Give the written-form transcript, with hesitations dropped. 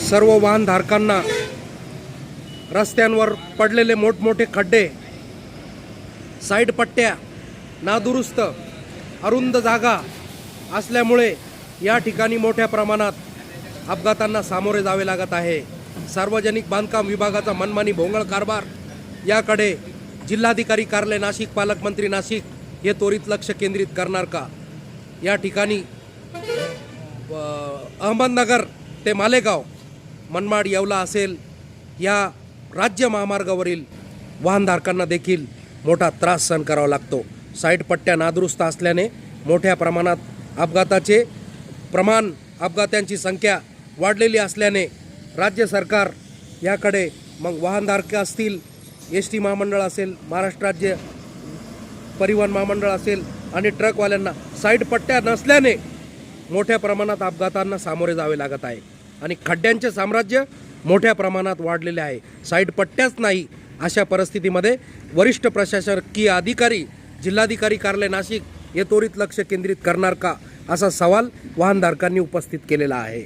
सर्व वाहनधारकांना रस्त्यांवर पडलेले मोठमोठे खड्डे, साईड पट्ट्या नादुरुस्त, अरुंद जागा असल्यामुळे या ठिकाणी मोठ्या प्रमाणात अपघातांना सामोरे जावे लागत आहे। सार्वजनिक बांधकाम विभागाचा मनमानी भोंगळ कारभार याकडे जिल्हाधिकारी कार्यालय नाशिक, पालकमंत्री नाशिक हे त्वरित लक्ष केंद्रित करणार का? या ठिकाणी अहमदनगर ते मालेगाव, मनमाड, येवला असेल या राज्य महामार्गावरील वाहनधारकांना देखील मोठा त्रास सहन करावा लागतो। साईड पट्ट्या नादुरुस्त असल्याने मोठ्या प्रमाणात अपघाताचे प्रमाण, अपघातांची संख्या वाढलेली असल्याने राज्य सरकार याकडे मग वाहनधारक असतील, एस टी महामंडळ असेल, महाराष्ट्र राज्य परिवहन महामंडळ असेल आणि ट्रकवाल्यांना साईड पट्ट्या नसल्याने मोठ्या प्रमाणात अपघातांना सामोरे जावे लागत आहे आणि खड्ड्यांचे साम्राज्य मोठ्या प्रमाणात वाढलेले आहे। साईड पट्ट्याच नाही अशा परिस्थितीमध्ये वरिष्ठ प्रशासकीय अधिकारी, जिल्हाधिकारी कार्यालय नाशिक हे त्वरित लक्ष केंद्रित करणार का, असा सवाल वाहनधारकांनी उपस्थित केलेला आहे।